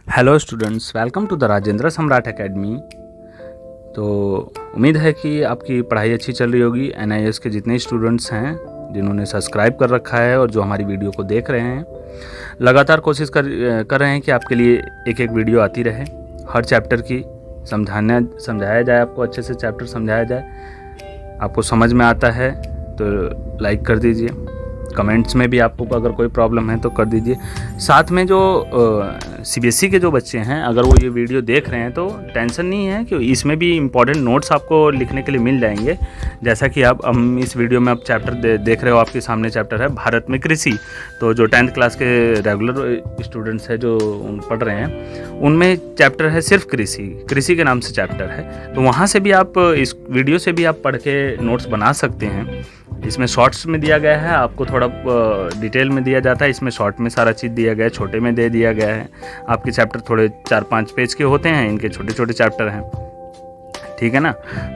Hello students, welcome to the Rajendra Samrat academy. तो उम्मीद है कि आपकी पढ़ाई अच्छी चल रही होगी। एनआईएस के जितने स्टूडेंट्स हैं जिन्होंने सब्सक्राइब कर रखा है और जो हमारी वीडियो को देख रहे हैं, लगातार कोशिश कर रहे हैं कि आपके लिए एक एक वीडियो आती रहे। हर चैप्टर की समझाया जाए, आपको अच्छे से चैप्टर समझाया जाए। आपको समझ में आता है तो लाइक कर दीजिए। कमेंट्स में भी आपको अगर कोई प्रॉब्लम है तो कर दीजिए। साथ में जो सीबीएसई के जो बच्चे हैं, अगर वो ये वीडियो देख रहे हैं तो टेंशन नहीं है कि इसमें भी इम्पॉर्टेंट नोट्स आपको लिखने के लिए मिल जाएंगे। जैसा कि हम इस वीडियो में आप चैप्टर देख रहे हो, आपके सामने चैप्टर है भारत में कृषि। तो जो 10th क्लास के रेगुलर स्टूडेंट्स हैं जो पढ़ रहे हैं, उनमें चैप्टर है सिर्फ कृषि के नाम से चैप्टर है। तो वहाँ से भी आप, इस वीडियो से भी आप पढ़ के नोट्स बना सकते हैं। इसमें शॉर्ट्स में दिया गया है, आपको थोड़ा डिटेल में दिया जाता है। इसमें शॉर्ट में सारा चीज़ दिया गया है, छोटे में दे दिया गया है। आपके चैप्टर थोड़े 4-5 पेज के होते हैं, इनके छोटे छोटे चैप्टर हैं, ठीक है ना।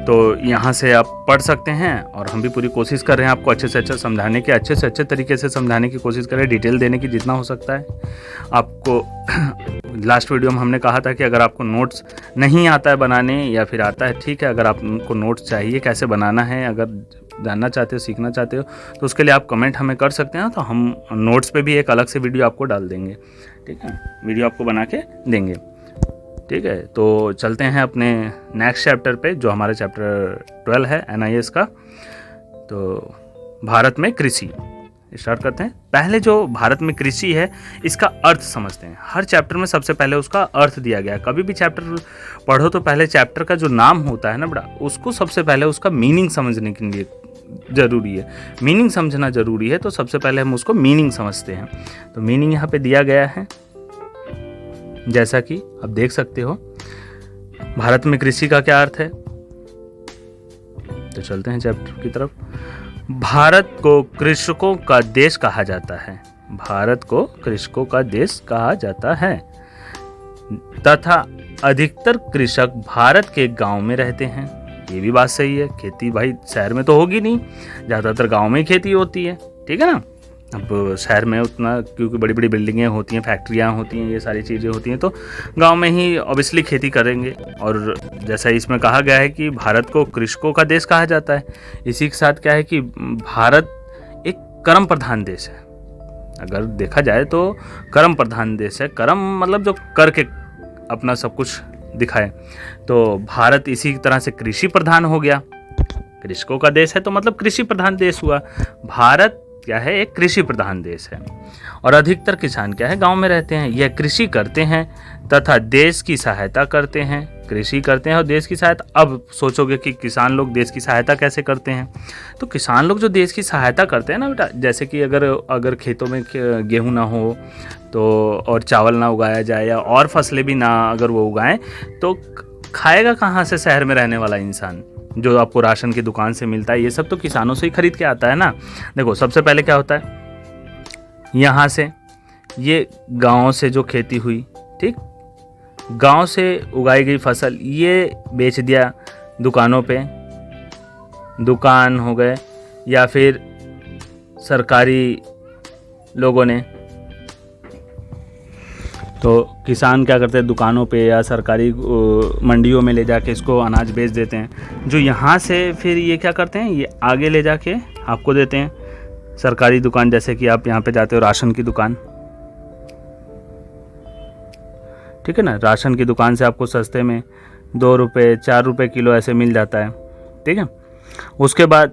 तो यहाँ से आप पढ़ सकते हैं और हम भी पूरी कोशिश कर रहे हैं आपको अच्छे से अच्छा समझाने की, अच्छे से अच्छे तरीके से समझाने की कोशिश करें, डिटेल देने की जितना हो सकता है आपको। लास्ट वीडियो में हमने कहा था कि अगर आपको नोट्स नहीं आता है बनाने, या फिर आता है ठीक है, अगर आपको नोट्स चाहिए कैसे बनाना है, अगर जानना चाहते हो, सीखना चाहते हो, तो उसके लिए आप कमेंट हमें कर सकते हैं। तो हम नोट्स पे भी एक अलग से वीडियो आपको डाल देंगे, ठीक है, वीडियो आपको बना के देंगे, ठीक है। तो चलते हैं अपने नेक्स्ट चैप्टर पे, जो हमारा चैप्टर 12 है एनआईएस का। तो भारत में कृषि स्टार्ट करते हैं। पहले जो भारत में कृषि है, इसका अर्थ समझते हैं। हर चैप्टर में सबसे पहले उसका अर्थ दिया गया है। कभी भी चैप्टर पढ़ो तो पहले चैप्टर का जो नाम होता है ना बड़ा, उसको सबसे पहले उसका मीनिंग समझने के लिए ज़रूरी है। मीनिंग समझना ज़रूरी है, तो सबसे पहले हम उसको मीनिंग समझते हैं। तो मीनिंग यहाँ पे दिया गया है, जैसा कि आप देख सकते हो। भारत में कृषि का क्या अर्थ है, तो चलते हैं चैप्टर की तरफ। भारत को कृषकों का देश कहा जाता है। भारत को कृषकों का देश कहा जाता है तथा अधिकतर कृषक भारत के गांव में रहते हैं। ये भी बात सही है। खेती भाई शहर में तो होगी नहीं, ज़्यादातर गांव में ही खेती होती है, ठीक है ना। अब शहर में उतना, क्योंकि बड़ी बड़ी बिल्डिंगें होती हैं, फैक्ट्रियाँ होती हैं, ये सारी चीज़ें होती हैं, तो गांव में ही ऑब्वियसली खेती करेंगे। और जैसा इसमें कहा गया है कि भारत को कृषकों का देश कहा जाता है, इसी के साथ क्या है कि भारत एक कर्म प्रधान देश है। अगर देखा जाए तो कर्म प्रधान देश है। कर्म मतलब जो करके अपना सब कुछ दिखाए। तो भारत इसी तरह से कृषि प्रधान हो गया। कृषकों का देश है तो मतलब कृषि प्रधान देश हुआ। भारत क्या है, एक कृषि प्रधान देश है। और अधिकतर किसान क्या है, गांव में रहते हैं। यह कृषि करते हैं तथा देश की सहायता करते हैं। कृषि करते हैं और देश की सहायता। अब सोचोगे कि किसान लोग देश की सहायता कैसे करते हैं, तो किसान लोग जो देश की सहायता करते हैं ना बेटा, जैसे कि अगर खेतों में गेहूं ना हो तो, और चावल ना उगाया जाए, या और फसलें भी ना अगर वो उगाएं, तो खाएगा कहाँ से शहर में रहने वाला इंसान। जो आपको राशन की दुकान से मिलता है, ये सब तो किसानों से ही खरीद के आता है ना। देखो सबसे पहले क्या होता है, यहाँ से ये गाँव से जो खेती हुई, ठीक, गांव से उगाई गई फसल ये बेच दिया दुकानों पे, दुकान हो गए, या फिर सरकारी लोगों ने। तो किसान क्या करते हैं, दुकानों पे या सरकारी मंडियों में ले जाके इसको अनाज बेच देते हैं। जो यहाँ से फिर ये क्या करते हैं, ये आगे ले जाके आपको देते हैं सरकारी दुकान। जैसे कि आप यहाँ पे जाते हो राशन की दुकान, ठीक है ना। राशन की दुकान से आपको सस्ते में 2 रुपये 4 रुपये किलो ऐसे मिल जाता है, ठीक है। उसके बाद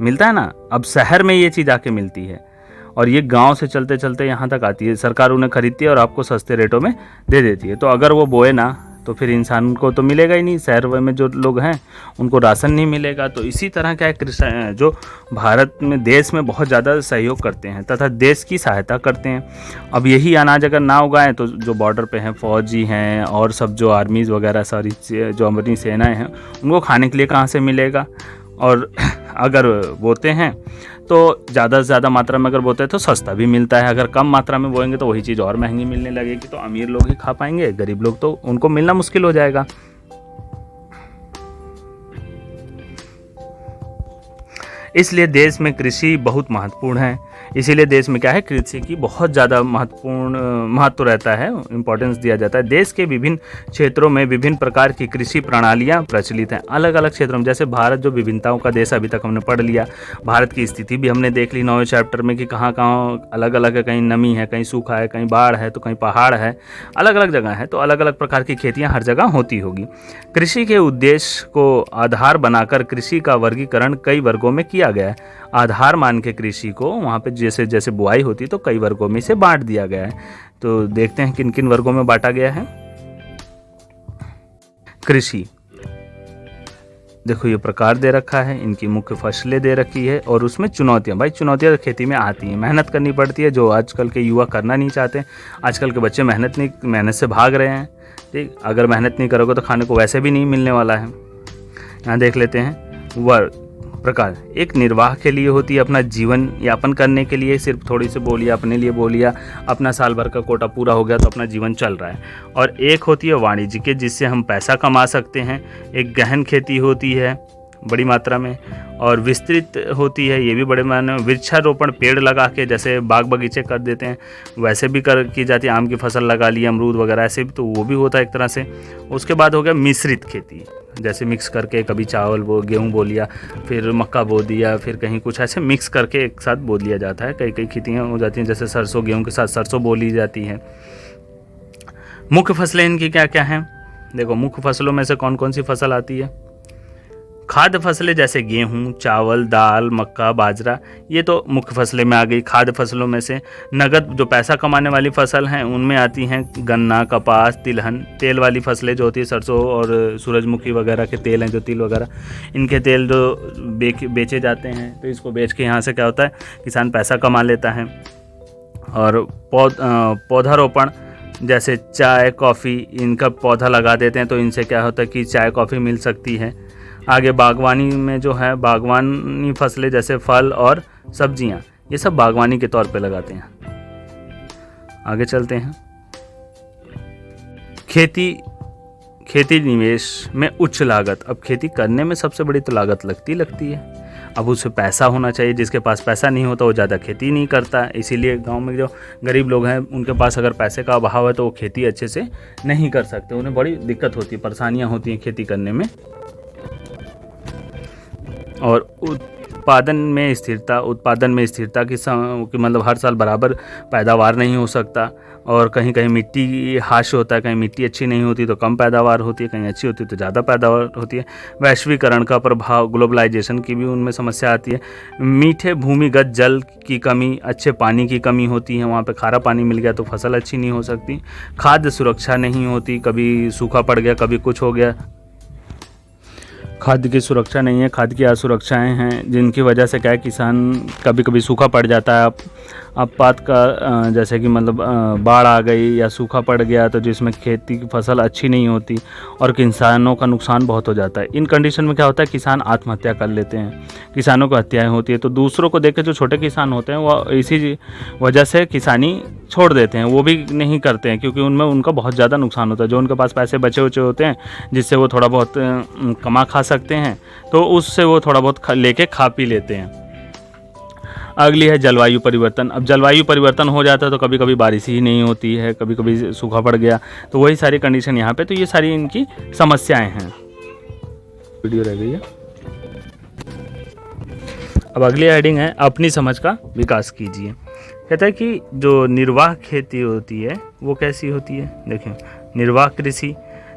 मिलता है ना, अब शहर में ये चीज़ आके मिलती है और ये गांव से चलते चलते यहाँ तक आती है। सरकार उन्हें खरीदती है और आपको सस्ते रेटों में दे देती है। तो अगर वो बोए ना, तो फिर इंसान को तो मिलेगा ही नहीं। शहर में जो लोग हैं उनको राशन नहीं मिलेगा। तो इसी तरह क्या है, जो भारत में देश में बहुत ज़्यादा सहयोग करते हैं तथा देश की सहायता करते हैं। अब यही अनाज अगर ना उगाएं तो जो बॉर्डर पे हैं, फौजी हैं और सब जो आर्मीज़ वगैरह सारी जो अपनी सेनाएँ हैं, उनको खाने के लिए कहाँ से मिलेगा। और अगर बोते हैं तो ज़्यादा से ज़्यादा मात्रा में अगर बोते हैं तो सस्ता भी मिलता है। अगर कम मात्रा में बोएंगे तो वही चीज़ और महंगी मिलने लगेगी। तो अमीर लोग ही खा पाएंगे, गरीब लोग तो उनको मिलना मुश्किल हो जाएगा। इसलिए देश में कृषि बहुत महत्वपूर्ण है। इसीलिए देश में क्या है, कृषि की बहुत ज़्यादा महत्व रहता है, इम्पोर्टेंस दिया जाता है। देश के विभिन्न क्षेत्रों में विभिन्न प्रकार की कृषि प्रणालियाँ प्रचलित हैं, अलग अलग क्षेत्रों में। जैसे भारत जो विभिन्नताओं का देश, अभी तक हमने पढ़ लिया। भारत की स्थिति भी हमने देख ली 9वें चैप्टर में कि कहाँ कहाँ अलग अलग है, कहीं नमी है, कहीं सूखा है, कहीं बाढ़ है, तो कहीं पहाड़ है, अलग अलग जगह है, तो अलग अलग प्रकार की खेतियाँ हर जगह होती होगी। कृषि के उद्देश्य को आधार बनाकर कृषि का वर्गीकरण कई वर्गों में किया गया है। आधार मान के कृषि को वहाँ पे जैसे जैसे बुआई होती है तो कई वर्गों में इसे बांट दिया गया है। तो देखते हैं किन किन वर्गों में बांटा गया है। कृषि, देखो ये प्रकार दे रखा है, इनकी मुख्य फसलें दे रखी है और उसमें चुनौतियाँ। भाई चुनौतियाँ खेती में आती हैं, मेहनत करनी पड़ती है, जो आजकल के युवा करना नहीं चाहते। आजकल के बच्चे मेहनत से भाग रहे हैं। ठीक, अगर मेहनत नहीं करोगे तो खाने को वैसे भी नहीं मिलने वाला है। यहाँ देख लेते हैं वर्ग प्रकार। एक निर्वाह के लिए होती है, अपना जीवन यापन करने के लिए, सिर्फ थोड़ी सी बोलिया अपने लिए बोलिया, अपना साल भर का कोटा पूरा हो गया तो अपना जीवन चल रहा है। और एक होती है वाणिज्यिक, जिससे हम पैसा कमा सकते हैं। एक गहन खेती होती है बड़ी मात्रा में, और विस्तृत होती है, ये भी बड़े मायने में। वृक्षारोपण, पेड़ लगा के जैसे बाग बगीचे कर देते हैं वैसे भी की जाती है। आम की फसल लगा ली, अमरूद वगैरह, ऐसे भी तो वो भी होता है एक तरह से। उसके बाद हो गया मिश्रित खेती, जैसे मिक्स करके कभी चावल गेहूँ बो लिया, फिर मक्का बो दिया, फिर कहीं कुछ ऐसे मिक्स करके एक साथ बो लिया जाता है। कई कई खेतियाँ हो जाती हैं, जैसे सरसों, गेहूँ के साथ सरसों बो ली जाती है। मुख्य फसलें इनकी क्या क्या हैं? देखो मुख्य फसलों में से कौन कौन सी फसल आती है। खाद्य फसलें जैसे गेहूं, चावल, दाल, मक्का, बाजरा, ये तो मुख्य फसलें में आ गई। खाद्य फसलों में से नगद जो पैसा कमाने वाली फसल हैं उनमें आती हैं गन्ना, कपास, तिलहन। तेल वाली फसलें जो होती है, सरसों और सूरजमुखी वगैरह के तेल हैं, जो तिल वगैरह, इनके तेल जो बेचे जाते हैं, तो इसको बेच के यहाँ से क्या होता है, किसान पैसा कमा लेता है। और पौधारोपण, जैसे चाय, कॉफ़ी, इनका पौधा लगा देते हैं तो इनसे क्या होता है कि चाय कॉफ़ी मिल सकती है। आगे बागवानी में जो है, बागवानी फसलें जैसे फल और सब्जियां, ये सब बागवानी के तौर पे लगाते हैं। आगे चलते हैं। खेती निवेश में उच्च लागत। अब खेती करने में सबसे बड़ी तो लागत लगती है। अब उसे पैसा होना चाहिए, जिसके पास पैसा नहीं होता वो ज़्यादा खेती नहीं करता। इसीलिए गांव में जो गरीब लोग हैं उनके पास अगर पैसे का अभाव है तो वो खेती अच्छे से नहीं कर सकते, उन्हें बड़ी दिक्कत होती है, परेशानियाँ होती हैं खेती करने में। और उत्पादन में स्थिरता की मतलब हर साल बराबर पैदावार नहीं हो सकता। और कहीं कहीं मिट्टी हाश होता है, कहीं मिट्टी अच्छी नहीं होती तो कम पैदावार होती है, कहीं अच्छी होती तो ज़्यादा पैदावार होती है। वैश्वीकरण का प्रभाव, ग्लोबलाइजेशन की भी उनमें समस्या आती है। मीठे भूमिगत जल की कमी, अच्छे पानी की कमी होती है, वहाँ पे खारा पानी मिल गया तो फसल अच्छी नहीं हो सकती। खाद्य सुरक्षा नहीं होती, कभी सूखा पड़ गया, कभी कुछ हो गया। खाद्य की सुरक्षा नहीं है, खाद्य की असुरक्षाएं हैं, जिनकी वजह से क्या है, किसान कभी कभी सूखा पड़ जाता है। आपात का जैसे कि मतलब बाढ़ आ गई या सूखा पड़ गया तो जिसमें खेती की फसल अच्छी नहीं होती और किसानों का नुकसान बहुत हो जाता है। इन कंडीशन में क्या होता है, किसान आत्महत्या कर लेते हैं, किसानों को हत्याएं होती है। तो दूसरों को देख के जो छोटे किसान होते हैं वो इसी वजह से किसानी छोड़ देते हैं, वो भी नहीं करते हैं, क्योंकि उनमें उनका बहुत ज़्यादा नुकसान होता है। जो उनके पास पैसे बचे उचे होते हैं जिससे वो थोड़ा बहुत कमा खा सकते हैं, तो उससे वो थोड़ा बहुत लेके खा पी लेते हैं। अगली है जलवायु परिवर्तन। अब जलवायु परिवर्तन हो जाता है तो कभी कभी बारिश ही नहीं होती है, कभी कभी सूखा पड़ गया, तो वही सारी कंडीशन यहाँ पे, तो ये सारी इनकी समस्याएं हैं। वीडियो रह गई है। अब अगली हेडिंग है अपनी समझ का विकास कीजिए। कहता है कि जो निर्वाह खेती होती है वो कैसी होती है। देखिए, निर्वाह कृषि,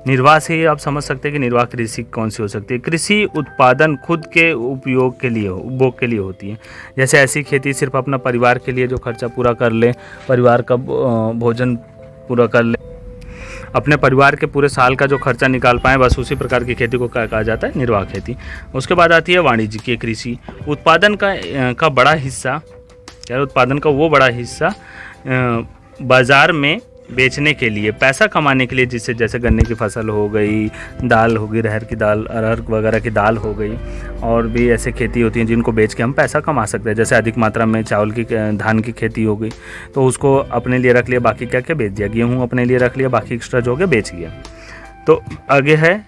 निर्वाह से ही आप समझ सकते हैं कि निर्वाह कृषि कौन सी हो सकती है। कृषि उत्पादन खुद के उपभोग के लिए होती है। जैसे ऐसी खेती सिर्फ अपना परिवार के लिए जो खर्चा पूरा कर ले, परिवार का भोजन पूरा कर ले, अपने परिवार के पूरे साल का जो खर्चा निकाल पाए, बस उसी प्रकार की खेती को क्या कहा जाता है, निर्वाह खेती। उसके बाद आती है वाणिज्यिक कृषि। उत्पादन का बड़ा हिस्सा, क्या उत्पादन का वो बड़ा हिस्सा बाजार में बेचने के लिए, पैसा कमाने के लिए, जिससे जैसे गन्ने की फसल हो गई, दाल होगी, अरहर की दाल, अरहर वगैरह की दाल हो गई, और भी ऐसे खेती होती हैं जिनको बेच के हम पैसा कमा सकते हैं। जैसे अधिक मात्रा में चावल की, धान की खेती हो गई तो उसको अपने लिए रख लिया, बाकी क्या क्या बेच दिया। गेहूँ अपने लिए रख लिया, बाकी एक्स्ट्रा जो हो गया बेच गया। तो आगे है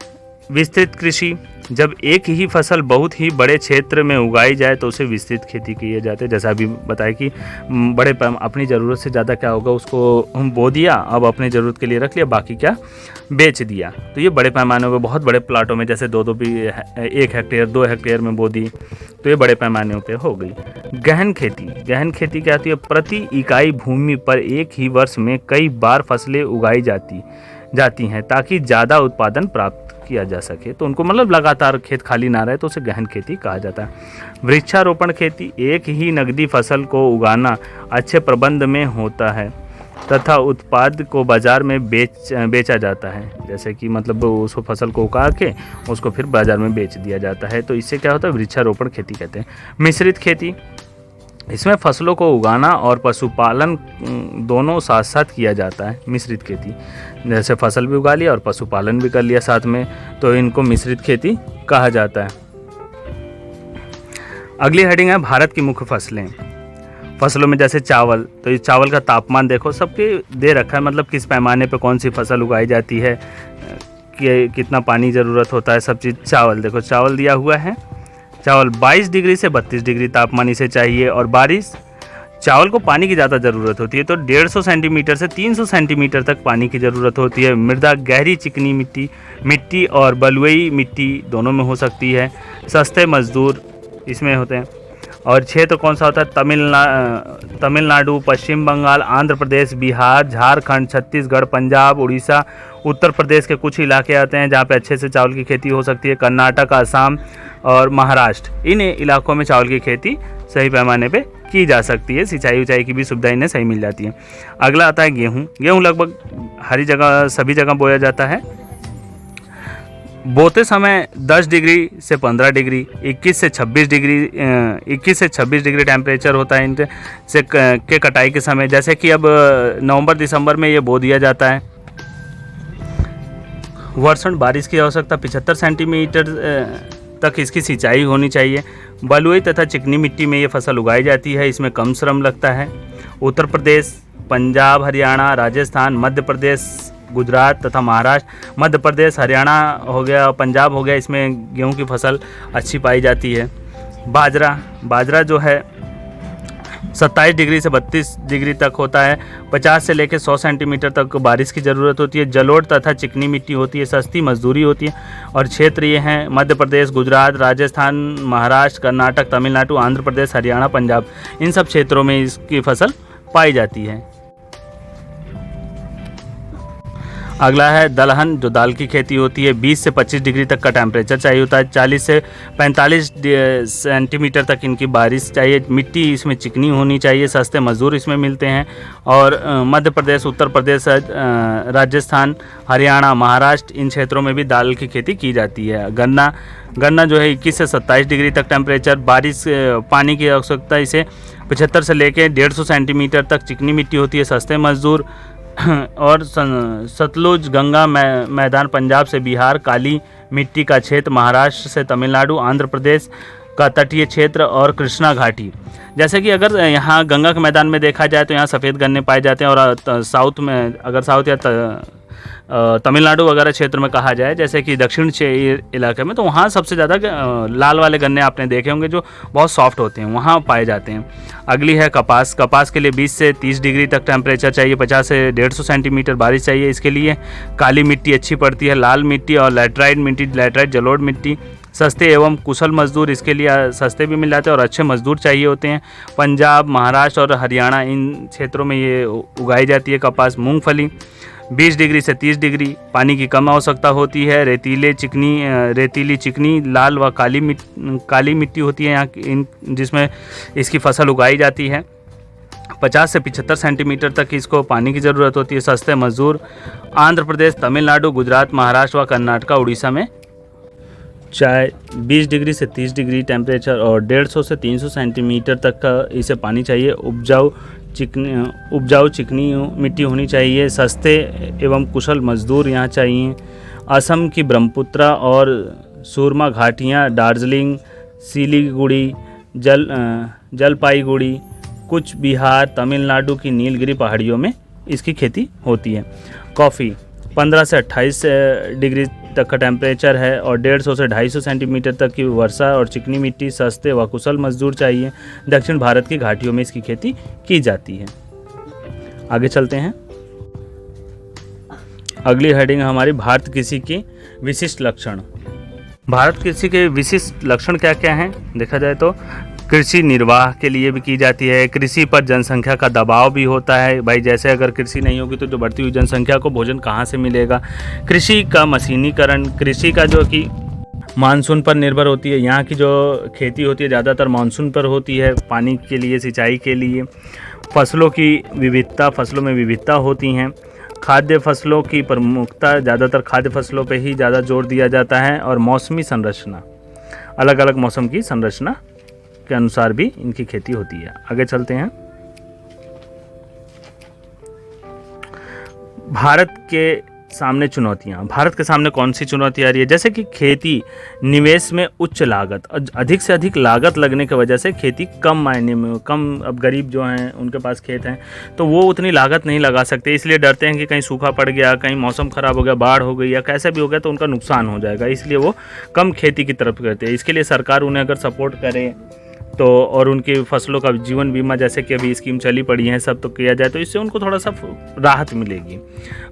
विस्तृत कृषि, जब एक ही फसल बहुत ही बड़े क्षेत्र में उगाई जाए तो उसे विस्तृत खेती किए जाते हैं। जैसा अभी बताया कि अपनी ज़रूरत से ज़्यादा क्या होगा उसको हम बो दिया, अब अपनी ज़रूरत के लिए रख लिया, बाकी क्या बेच दिया। तो ये बड़े पैमाने पे बहुत बड़े प्लाटों में जैसे 2-2 भी 1 हेक्टेयर 2 हेक्टेयर में बो दी, तो ये बड़े पैमाने पे हो गई। गहन खेती, गहन खेती क्या होती है? प्रति इकाई भूमि पर एक ही वर्ष में कई बार फसलें उगाई जाती हैं ताकि ज़्यादा उत्पादन प्राप्त किया जा सके। तो उनको मतलब लगातार खेत खाली ना रहे, तो उसे गहन खेती कहा जाता है। वृक्षारोपण खेती, एक ही नकदी फसल को उगाना अच्छे प्रबंध में होता है तथा उत्पाद को बाजार में बेचा जाता है। जैसे कि मतलब उस फसल को उगा के उसको फिर बाजार में बेच दिया जाता है, तो इससे क्या होता है? वृक्षारोपण खेती कहते हैं। मिश्रित खेती, इसमें फसलों को उगाना और पशुपालन दोनों साथ साथ किया जाता है। मिश्रित खेती, जैसे फसल भी उगा लिया और पशुपालन भी कर लिया साथ में, तो इनको मिश्रित खेती कहा जाता है। अगली हेडिंग है भारत की मुख्य फसलें। फसलों में जैसे चावल, तो ये चावल का तापमान देखो सबके दे रखा है, मतलब किस पैमाने पे कौन सी फसल उगाई जाती है, कि कितना पानी ज़रूरत होता है, सब चीज़। चावल देखो, चावल दिया हुआ है, चावल 22 डिग्री से 32 डिग्री तापमान इसे चाहिए। और बारिश, चावल को पानी की ज़्यादा ज़रूरत होती है, तो 150 सेंटीमीटर से 300 सेंटीमीटर तक पानी की ज़रूरत होती है। मृदा गहरी चिकनी मिट्टी और बलुई मिट्टी दोनों में हो सकती है। सस्ते मजदूर इसमें होते हैं। और क्षेत्र कौन सा होता है? तमिलनाडु, पश्चिम बंगाल, आंध्र प्रदेश, बिहार, झारखंड, छत्तीसगढ़, पंजाब, उड़ीसा, उत्तर प्रदेश के कुछ इलाके आते हैं जहाँ पे अच्छे से चावल की खेती हो सकती है। कर्नाटक, असम और महाराष्ट्र, इन इलाकों में चावल की खेती सही पैमाने पे की जा सकती है। सिंचाई उचाई की भी सुविधा इन्हें सही मिल जाती है। अगला आता है गेहूँ। गेहूँ लगभग हरी जगह सभी जगह बोया जाता है। बोते समय 10 डिग्री से 15 डिग्री, 21 से 26 डिग्री टेम्परेचर होता है इनसे के कटाई के समय। जैसे कि अब नवंबर दिसंबर में ये बो दिया जाता है। वर्षण, बारिश की आवश्यकता 75 सेंटीमीटर तक इसकी सिंचाई होनी चाहिए। बलुई तथा चिकनी मिट्टी में ये फसल उगाई जाती है, इसमें कम श्रम लगता है। उत्तर प्रदेश, पंजाब, हरियाणा, राजस्थान, मध्य प्रदेश, गुजरात तथा महाराष्ट्र, मध्य प्रदेश, हरियाणा हो गया, पंजाब हो गया, इसमें गेहूं की फसल अच्छी पाई जाती है। बाजरा जो है 27 डिग्री से 32 डिग्री तक होता है। 50 से लेकर 100 सेंटीमीटर तक बारिश की ज़रूरत होती है। जलोढ़ तथा चिकनी मिट्टी होती है, सस्ती मजदूरी होती है। और क्षेत्र ये हैं मध्य प्रदेश, गुजरात, राजस्थान, महाराष्ट्र, कर्नाटक, तमिलनाडु, आंध्र प्रदेश, हरियाणा, पंजाब, इन सब क्षेत्रों में इसकी फसल पाई जाती है। अगला है दलहन, जो दाल की खेती होती है। 20 से 25 डिग्री तक का टेम्परेचर चाहिए होता है। 40 से 45 सेंटीमीटर तक इनकी बारिश चाहिए। मिट्टी इसमें चिकनी होनी चाहिए। सस्ते मजदूर इसमें मिलते हैं। और मध्य प्रदेश, उत्तर प्रदेश, राजस्थान, हरियाणा, महाराष्ट्र, इन क्षेत्रों में भी दाल की खेती की जाती है। गन्ना जो है 21 से 27 डिग्री तक टेम्परेचर, बारिश पानी की आवश्यकता इसे 75 से लेकर 150 सेंटीमीटर तक, चिकनी मिट्टी होती है, सस्ते मजदूर। और सतलुज गंगा मैदान पंजाब से बिहार, काली मिट्टी का क्षेत्र महाराष्ट्र से तमिलनाडु, आंध्र प्रदेश का तटीय क्षेत्र और कृष्णा घाटी। जैसे कि अगर यहाँ गंगा के मैदान में देखा जाए तो यहाँ सफ़ेद गन्ने पाए जाते हैं। और साउथ में, अगर साउथ या तमिलनाडु वगैरह क्षेत्र में कहा जाए, जैसे कि दक्षिण इलाके में, तो वहाँ सबसे ज़्यादा लाल वाले गन्ने आपने देखे होंगे जो बहुत सॉफ्ट होते हैं, वहाँ पाए जाते हैं। अगली है कपास। कपास के लिए 20 से 30 डिग्री तक टेम्परेचर चाहिए। 50 से 150 सेंटीमीटर बारिश चाहिए इसके लिए। काली मिट्टी अच्छी पड़ती है। लाल मिट्टी और लैटराइट मिट्टी, लैटराइट जलोढ़ मिट्टी। सस्ते एवं कुशल मजदूर इसके लिए सस्ते भी मिल जाते हैं और अच्छे मजदूर चाहिए होते हैं। पंजाब, महाराष्ट्र और हरियाणा, इन क्षेत्रों में ये उगाई जाती है कपास। मूंगफली 20 डिग्री से 30 डिग्री, पानी की कम आवश्यकता होती है। रेतीली चिकनी लाल व काली मिट्टी होती है यहाँ जिसमें इसकी फसल उगाई जाती है। 50 से 75 सेंटीमीटर तक इसको पानी की ज़रूरत होती है। सस्ते मजदूर आंध्र प्रदेश, तमिलनाडु, गुजरात, महाराष्ट्र व कर्नाटक, उड़ीसा में चाय 20 डिग्री से 30 डिग्री टेम्परेचर और 150 से 300 सेंटीमीटर तक का इसे पानी चाहिए। उपजाऊ चिकनी मिट्टी होनी चाहिए। सस्ते एवं कुशल मजदूर यहाँ चाहिए। असम की ब्रह्मपुत्रा और सुरमा घाटियाँ, दार्जिलिंग, सिलीगुड़ी, जलपाईगुड़ी, कुछ बिहार, तमिलनाडु की नीलगिरी पहाड़ियों में इसकी खेती होती है। कॉफ़ी 15 से 28 डिग्री तक का टेम्परेचर है और 150 से 250 सेंटीमीटर तक की वर्षा और चिकनी मिट्टी, सस्ते व कुशल मजदूर चाहिए। दक्षिण भारत की घाटियों में इसकी खेती की जाती है। आगे चलते हैं। अगली हेडिंग हमारी भारत कृषि की विशिष्ट लक्षण। भारत कृषि के विशिष्ट लक्षण क्या क्या हैं देखा जाए तो कृषि निर्वाह के लिए भी की जाती है। कृषि पर जनसंख्या का दबाव भी होता है, भाई जैसे अगर कृषि नहीं होगी तो जो बढ़ती हुई जनसंख्या को भोजन कहाँ से मिलेगा। कृषि का मशीनीकरण, कृषि का जो कि मानसून पर निर्भर होती है। यहाँ की जो खेती होती है ज़्यादातर मानसून पर होती है, पानी के लिए, सिंचाई के लिए। फसलों की विविधता, फसलों में विविधता होती हैं। खाद्य फसलों की प्रमुखता, ज़्यादातर खाद्य फसलों पे ही ज़्यादा जोर दिया जाता है। और मौसमी संरचना, अलग अलग मौसम की संरचना के अनुसार भी इनकी खेती होती है। आगे चलते हैं। भारत के सामने चुनौतियाँ, भारत के सामने कौन सी चुनौतियाँ आ रही है, जैसे कि खेती निवेश में उच्च लागत, अधिक से अधिक लागत लगने की वजह से खेती कम मायने में, कम, अब गरीब जो हैं उनके पास खेत हैं तो वो उतनी लागत नहीं लगा सकते, इसलिए डरते हैं कि कहीं सूखा पड़ गया, कहीं मौसम ख़राब हो गया, बाढ़ हो गई या कैसे भी हो गया तो उनका नुकसान हो जाएगा, इसलिए वो कम खेती की तरफ करते हैं। इसके लिए सरकार उन्हें अगर सपोर्ट करे तो, और उनकी फसलों का जीवन बीमा जैसे कि अभी स्कीम चली पड़ी है सब तो किया जाए तो इससे उनको थोड़ा सा राहत मिलेगी।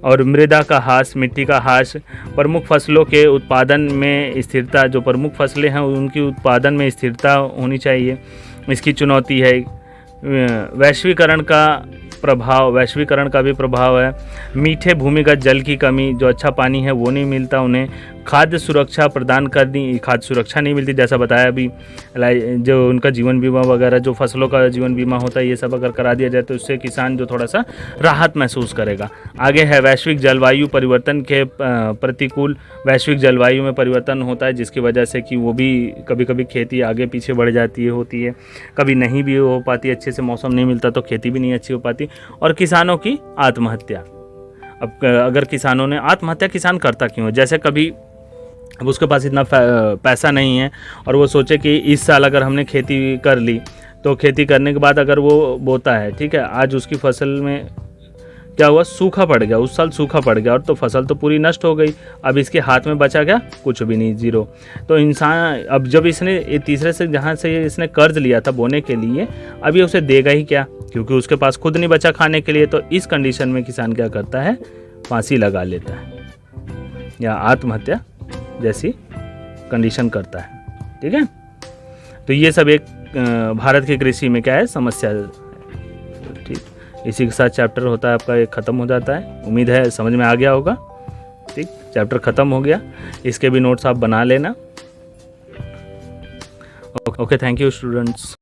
और मृदा का ह्रास, मिट्टी का ह्रास, प्रमुख फसलों के उत्पादन में स्थिरता, जो प्रमुख फसलें हैं उनकी उत्पादन में स्थिरता होनी चाहिए, इसकी चुनौती है। वैश्वीकरण का प्रभाव, वैश्वीकरण का भी प्रभाव है। मीठे भूमिगत जल की कमी, जो अच्छा पानी है वो नहीं मिलता उन्हें। खाद्य सुरक्षा प्रदान करनी, खाद्य सुरक्षा नहीं मिलती, जैसा बताया अभी, जो उनका जीवन बीमा वगैरह, जो फसलों का जीवन बीमा होता है, ये सब अगर करा दिया जाए तो इससे किसान जो थोड़ा सा राहत महसूस करेगा। आगे है वैश्विक जलवायु परिवर्तन के प्रतिकूल, वैश्विक जलवायु में परिवर्तन होता है जिसकी वजह से कि वो भी कभी कभी खेती आगे पीछे बढ़ जाती है, होती है, कभी नहीं भी हो पाती, अच्छे से मौसम नहीं मिलता तो खेती भी नहीं अच्छी हो पाती। और किसानों की आत्महत्या, अब अगर किसानों ने आत्महत्या, किसान करता क्यों है, जैसे कभी अब उसके पास इतना पैसा नहीं है और वो सोचे कि इस साल अगर हमने खेती कर ली तो खेती करने के बाद अगर वो बोता है, ठीक है, आज उसकी फसल में क्या हुआ, सूखा पड़ गया, उस साल सूखा पड़ गया और तो फसल तो पूरी नष्ट हो गई, अब इसके हाथ में बचा क्या, कुछ भी नहीं, जीरो। तो इंसान अब जब इसने तीसरे से जहाँ से इसने कर्ज लिया था बोने के लिए, अब ये उसे देगा ही क्या, क्योंकि उसके पास खुद नहीं बचा खाने के लिए। तो इस कंडीशन में किसान क्या करता है, फांसी लगा लेता है या आत्महत्या जैसी कंडीशन करता है, ठीक है। तो ये सब एक भारत की कृषि में क्या है, समस्या, ठीक। इसी के साथ चैप्टर होता है आपका, एक ख़त्म हो जाता है। उम्मीद है समझ में आ गया होगा, ठीक। चैप्टर ख़त्म हो गया, इसके भी नोट्स आप बना लेना। Okay, thank you students.